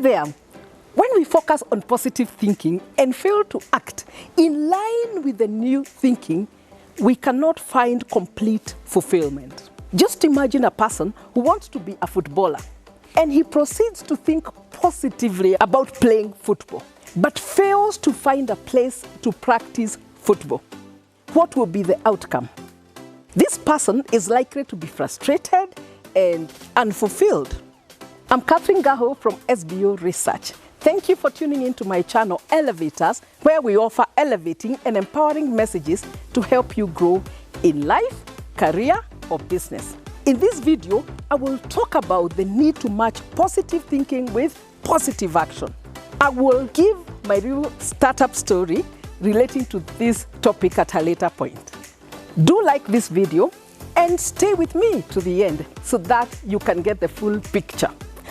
there. When we focus on positive thinking and fail to act in line with the new thinking, we cannot find complete fulfillment. Just imagine a person who wants to be a footballer and he proceeds to think positively about playing football, but fails to find a place to practice football. What will be the outcome? This person is likely to be frustrated and unfulfilled. I'm Catherine Ngahu from SBO Research. Thank you for tuning into my channel, Elevators, where we offer elevating and empowering messages to help you grow in life, career, or business. In this video, I will talk about the need to match positive thinking with positive action. I will give my real startup story relating to this topic at a later point. Do like this video and stay with me to the end so that you can get the full picture.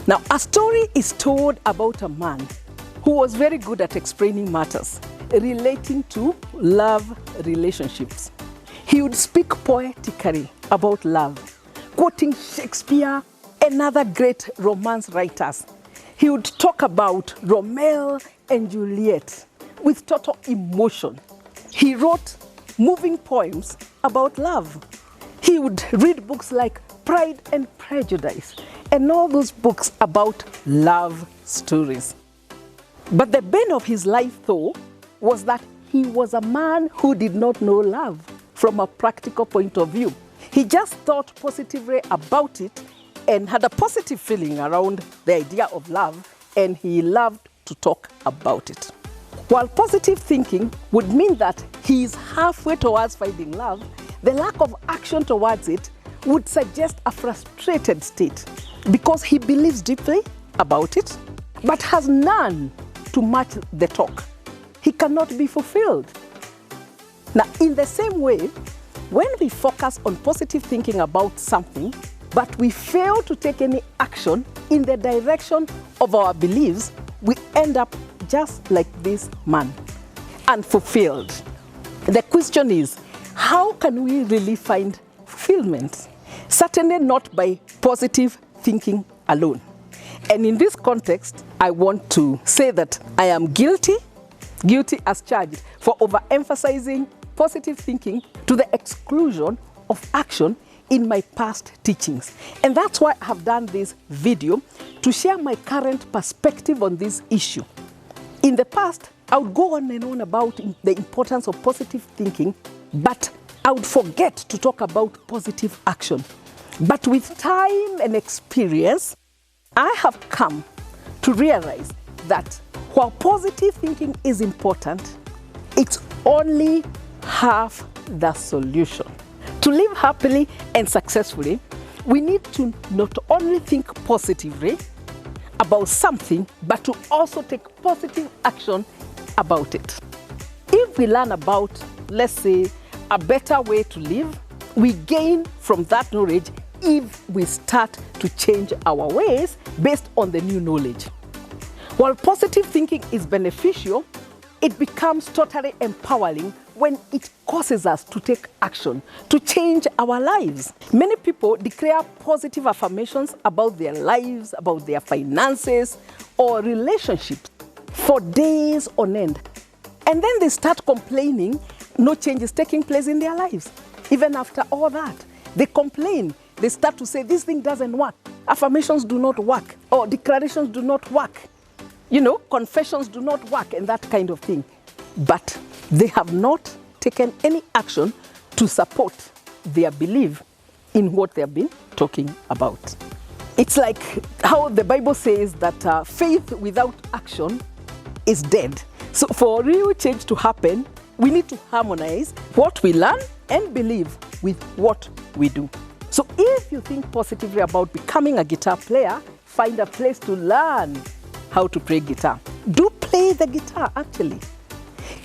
Now, a story is told about a man who was very good at explaining matters relating to love relationships. He would speak poetically about love, quoting Shakespeare and other great romance writers. He would talk about Romeo and Juliet with total emotion. He wrote moving poems about love. He would read books like Pride and Prejudice and all those books about love stories. But the bane of his life, though, was that he was a man who did not know love from a practical point of view. He just thought positively about it and had a positive feeling around the idea of love, and he loved to talk about it. While positive thinking would mean that he is halfway towards finding love, the lack of action towards it would suggest a frustrated state because he believes deeply about it, but has none to match the talk. He cannot be fulfilled. Now, in the same way, when we focus on positive thinking about something, but we fail to take any action in the direction of our beliefs, we end up just like this man, unfulfilled. The question is, how can we really find fulfillment? Certainly not by positive thinking alone. And in this context, I want to say that I am guilty as charged, for overemphasizing positive thinking to the exclusion of action in my past teachings. And that's why I have done this video to share my current perspective on this issue. In the past, I would go on and on about the importance of positive thinking, but I would forget to talk about positive action. But with time and experience, I have come to realize that while positive thinking is important, it's only half the solution. To live happily and successfully, we need to not only think positively about something, but to also take positive action about it. If we learn about, let's say, a better way to live, we gain from that knowledge if we start to change our ways based on the new knowledge. While positive thinking is beneficial, it becomes totally empowering when it causes us to take action, to change our lives. Many people declare positive affirmations about their lives, about their finances, or relationships for days on end. And then they start complaining no change is taking place in their lives. Even after all that, they complain. They start to say, this thing doesn't work. Affirmations do not work, or declarations do not work. Confessions do not work, and that kind of thing. But they have not taken any action to support their belief in what they have been talking about. It's like how the Bible says that faith without action is dead. So for real change to happen, we need to harmonize what we learn and believe with what we do. So if you think positively about becoming a guitar player, find a place to learn how to play guitar. Do play the guitar, actually.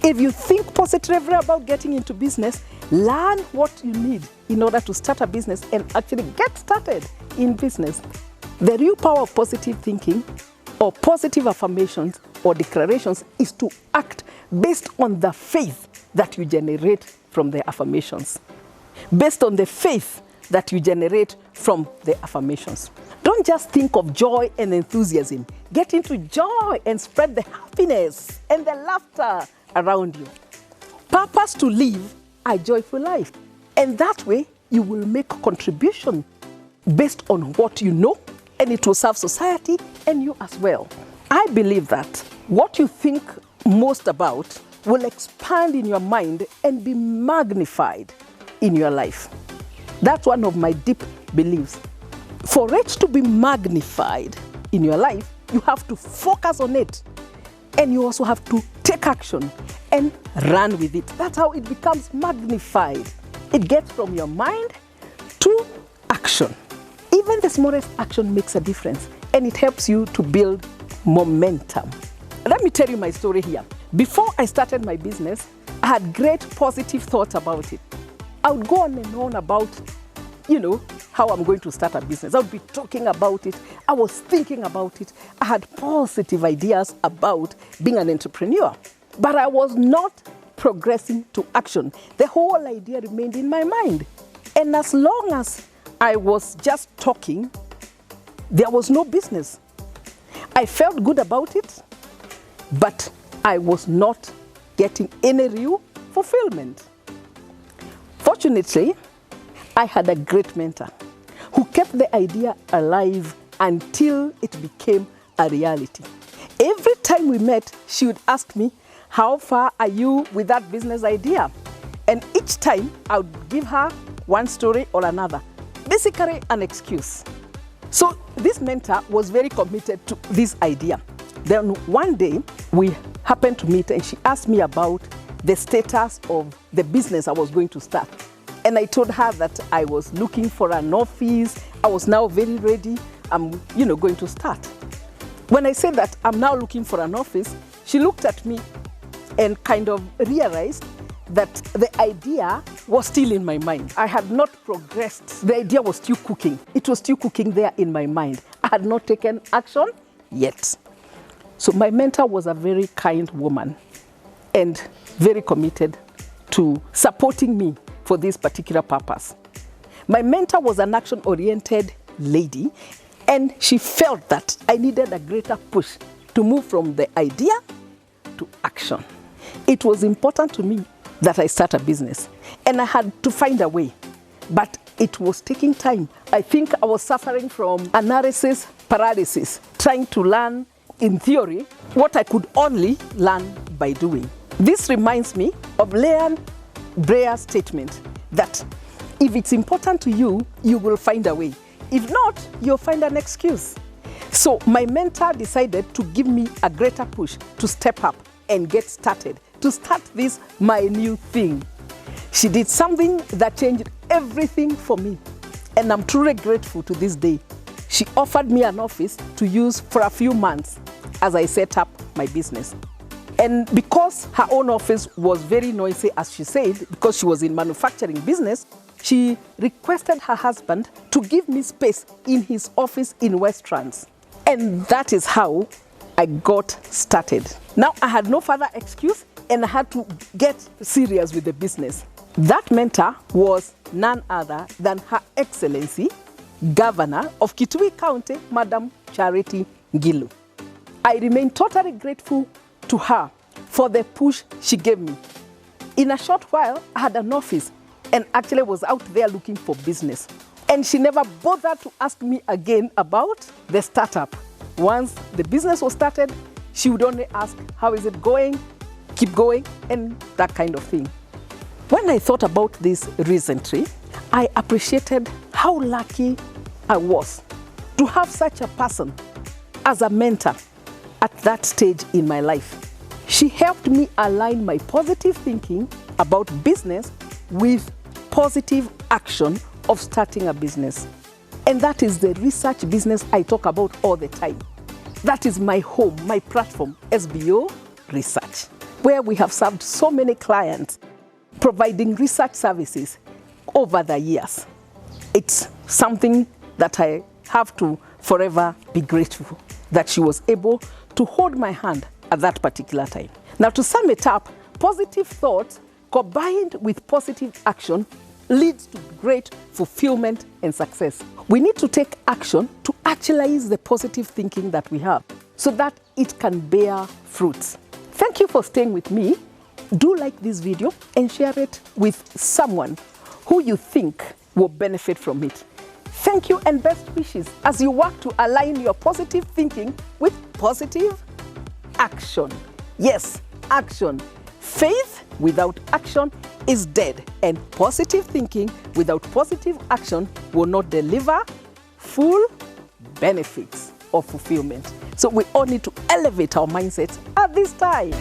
If you think positively about getting into business, learn what you need in order to start a business and actually get started in business. The real power of positive thinking or positive affirmations or declarations is to act based on the faith that you generate from the affirmations. Based on the faith that you generate from the affirmations. Don't just think of joy and enthusiasm. Get into joy and spread the happiness and the laughter around you. Purpose to live a joyful life. And that way, you will make a contribution based on what you know, and it will serve society and you as well. I believe that what you think most about will expand in your mind and be magnified in your life. That's one of my deep beliefs. For it to be magnified in your life, you have to focus on it. And you also have to take action and run with it. That's how it becomes magnified. It gets from your mind to action. Even the smallest action makes a difference, and it helps you to build momentum. Let me tell you my story here. Before I started my business, I had great positive thoughts about it. I would go on and on about, how I'm going to start a business. I would be talking about it. I was thinking about it. I had positive ideas about being an entrepreneur, but I was not progressing to action. The whole idea remained in my mind. And as long as I was just talking, there was no business. I felt good about it, but I was not getting any real fulfillment. Fortunately, I had a great mentor who kept the idea alive until it became a reality. Every time we met, she would ask me, "How far are you with that business idea?" And each time I would give her one story or another, basically an excuse. So this mentor was very committed to this idea. Then one day we happened to meet and she asked me about the status of the business I was going to start. And I told her that I was looking for an office. I was now very ready. I'm, going to start. When I said that I'm now looking for an office, she looked at me and kind of realized that the idea was still in my mind. I had not progressed. The idea was still cooking. It was still cooking there in my mind. I had not taken action yet. So my mentor was a very kind woman and very committed to supporting me for this particular purpose. My mentor was an action-oriented lady, and she felt that I needed a greater push to move from the idea to action. It was important to me that I start a business, and I had to find a way, but it was taking time. I think I was suffering from analysis paralysis, trying to learn in theory what I could only learn by doing. This reminds me of Leon Brayer's statement that if it's important to you, you will find a way. If not, you'll find an excuse. So my mentor decided to give me a greater push to step up and get started, to start this my new thing. She did something that changed everything for me, and I'm truly grateful to this day. She offered me an office to use for a few months as I set up my business. And because her own office was very noisy, as she said, because she was in manufacturing business, she requested her husband to give me space in his office in Westlands. And that is how I got started. Now I had no further excuse, and I had to get serious with the business. That mentor was none other than Her Excellency, Governor of Kitui County, Madam Charity Ngahu. I remain totally grateful to her for the push she gave me. In a short while, I had an office and actually was out there looking for business. And she never bothered to ask me again about the startup. Once the business was started, she would only ask, how is it going? Keep going, and that kind of thing. When I thought about this recently, I appreciated how lucky I was to have such a person as a mentor at that stage in my life. She helped me align my positive thinking about business with positive action of starting a business. And that is the research business I talk about all the time. That is my home, my platform, SBO Research, where we have served so many clients, providing research services over the years. It's something that I have to forever be grateful that she was able to hold my hand at that particular time. Now, to sum it up, positive thoughts combined with positive action leads to great fulfillment and success. We need to take action to actualize the positive thinking that we have so that it can bear fruits. Thank you for staying with me. Do like this video and share it with someone who you think will benefit from it. Thank you and best wishes as you work to align your positive thinking with positive action. Yes, action. Faith without action is dead, and positive thinking without positive action will not deliver full benefits of fulfillment. So we all need to elevate our mindsets at this time.